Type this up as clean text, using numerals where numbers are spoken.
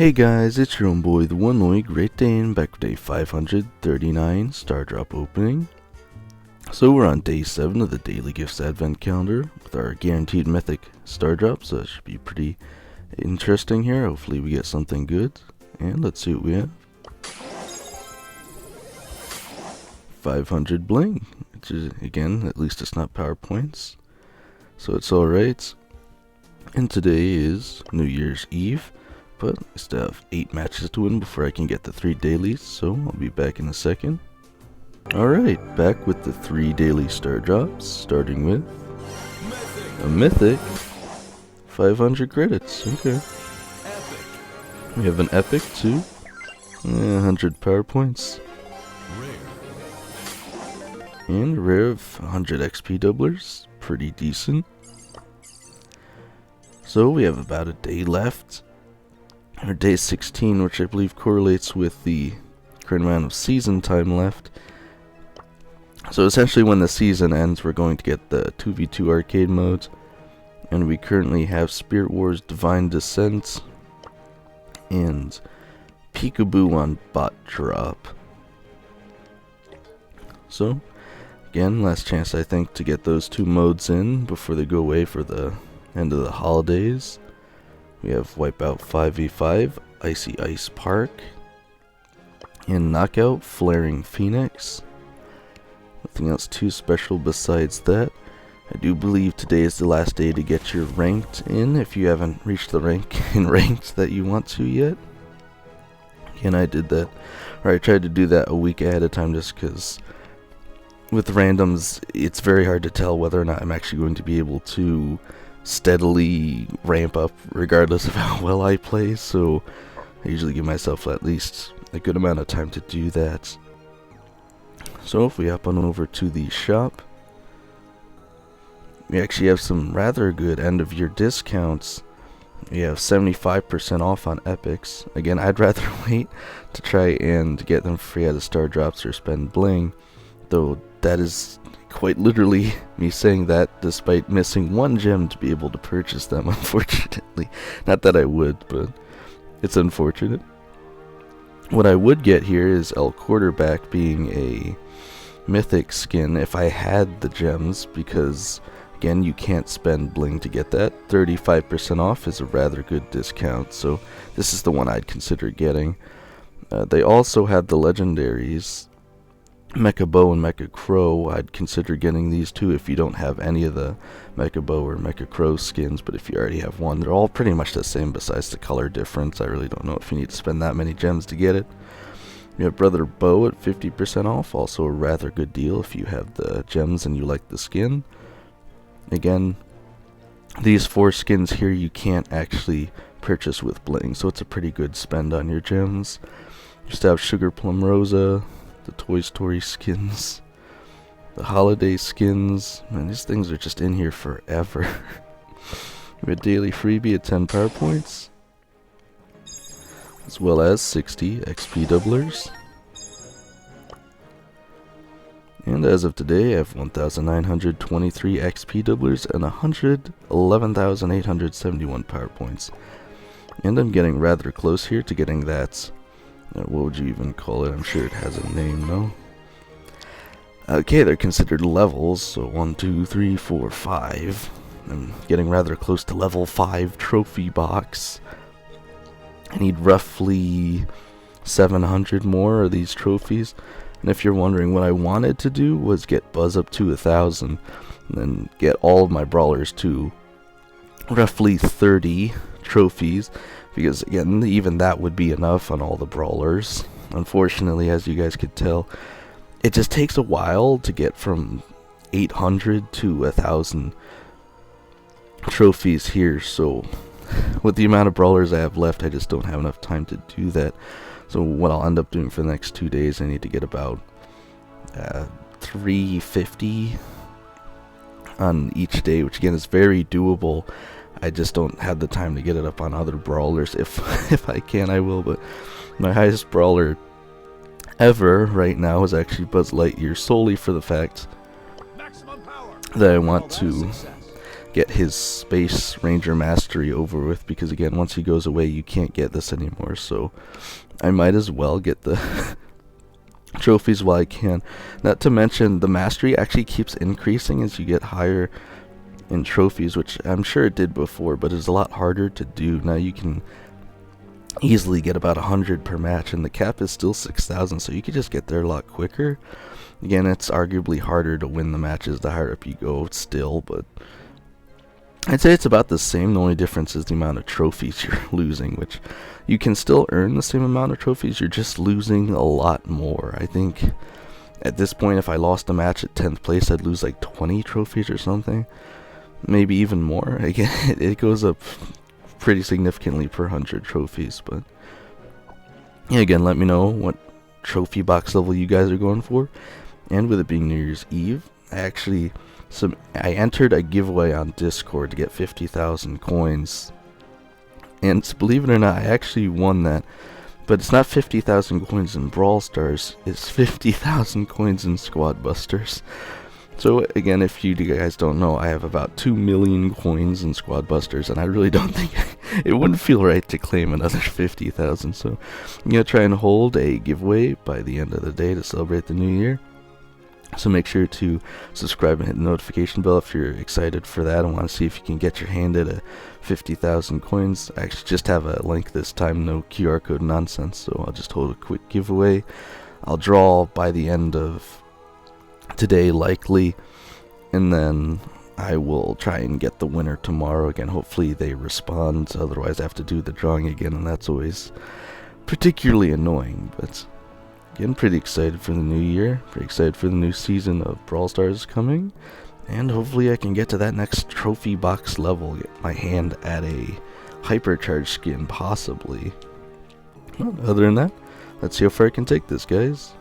Hey guys, it's your own boy, the one and only Great Dane, back with day 539 Star Drop opening. So we're on day 7 of the Daily Gifts Advent Calendar with our guaranteed mythic Star Drops, so that should be pretty interesting here. Hopefully we get something good, and let's see what we have. 500 bling, which is, again, at least it's not PowerPoints, so it's alright. And today is New Year's Eve. But I still have 8 matches to win before I can get the 3 dailies, so I'll be back in a second. Alright, back with the 3 daily star drops, starting with a mythic, 500 credits, okay. We have an epic too, 100 power points, and a rare of 100 XP doublers, pretty decent. So we have about a day left. Or day 16, which I believe correlates with the current amount of season time left. So essentially when the season ends, we're going to get the 2v2 arcade modes. And we currently have Spirit Wars Divine Descent and Peekaboo on Bot Drop. So, again, last chance I think to get those 2 modes in before they go away for the end of the holidays. We have Wipeout 5v5, Icy Ice Park, and Knockout Flaring Phoenix. Nothing else too special besides that. I do believe today is the last day to get your ranked in if you haven't reached the rank in ranked that you want to yet. And I did that, or I tried to do that a week ahead of time just because with randoms it's very hard to tell whether or not I'm actually going to be able to steadily ramp up regardless of how well I play, so I usually give myself at least a good amount of time to do that. So if we hop on over to the shop, we actually have some rather good end of year discounts. We have 75% off on epics. Again, I'd rather wait to try and get them free out of star drops or spend bling, though that is quite literally me saying that despite missing 1 gem to be able to purchase them, unfortunately. Not that I would, but it's unfortunate. What I would get here is El Quarterback being a mythic skin if I had the gems, because again, you can't spend bling to get that. 35% off is a rather good discount, so this is the one I'd consider getting. They also had the legendaries, Mecha Bow and Mecha Crow. I'd consider getting these 2 if you don't have any of the Mecha Bow or Mecha Crow skins, but if you already have one, they're all pretty much the same besides the color difference. I really don't know if you need to spend that many gems to get it. We have Brother Bow at 50% off, also a rather good deal if you have the gems and you like the skin. Again, these 4 skins here you can't actually purchase with bling, so it's a pretty good spend on your gems. Just have Sugar Plum Rosa, the Toy Story skins, the holiday skins. Man, these things are just in here forever. We have a daily freebie at 10 power points, as well as 60 XP doublers. And as of today, I have 1,923 XP doublers and 111,871 power points. And I'm getting rather close here to getting that. What would you even call it? I'm sure it has a name, though. Okay, they're considered levels, so 1, 2, 3, 4, 5. I'm getting rather close to level 5 trophy box. I need roughly 700 more of these trophies. And if you're wondering, what I wanted to do was get Buzz up to 1,000, and then get all of my brawlers to roughly 30 trophies. Because again, even that would be enough on all the brawlers. Unfortunately, as you guys could tell, it just takes a while to get from 800 to 1,000 trophies here. So with the amount of brawlers I have left, I just don't have enough time to do that. So what I'll end up doing for the next 2 days, I need to get about 350 on each day, which again is very doable. I just don't have the time to get it up on other brawlers. If I can, I will, but my highest brawler ever right now is actually Buzz Lightyear, solely for the fact that I want to get his Space Ranger mastery over with, because again, once he goes away, you can't get this anymore. So I might as well get the trophies while I can. Not to mention, the mastery actually keeps increasing as you get higher in trophies, which I'm sure it did before, but it's a lot harder to do. Now you can easily get about 100 per match, and the cap is still 6,000, so you could just get there a lot quicker. Again, it's arguably harder to win the matches the higher up you go still, but I'd say it's about the same. The only difference is the amount of trophies you're losing, which you can still earn the same amount of trophies, you're just losing a lot more. I think at this point, if I lost a match at 10th place, I'd lose like 20 trophies or something, maybe even more. Again, it goes up pretty significantly per 100 trophies. But yeah, again, let me know what trophy box level you guys are going for. And with it being New Year's Eve, I entered a giveaway on Discord to get 50,000 coins, and believe it or not, I actually won that. But it's not 50,000 coins in Brawl Stars, it's 50,000 coins in Squad Busters. So again, if you guys don't know, I have about 2 million coins in Squad Busters, and I really don't think it wouldn't feel right to claim another 50,000. So I'm gonna try and hold a giveaway by the end of the day to celebrate the new year. So make sure to subscribe and hit the notification bell if you're excited for that and want to see if you can get your hand at a 50,000 coins. I actually just have a link this time, no QR code nonsense, so I'll just hold a quick giveaway. I'll draw by the end of today likely, and then I will try and get the winner tomorrow. Again, hopefully they respond, otherwise I have to do the drawing again, and that's always particularly annoying. But again, pretty excited for the new year, pretty excited for the new season of Brawl Stars coming, and hopefully I can get to that next trophy box level, get my hand at a hypercharged skin, possibly. Other than that, let's see how far I can take this, guys.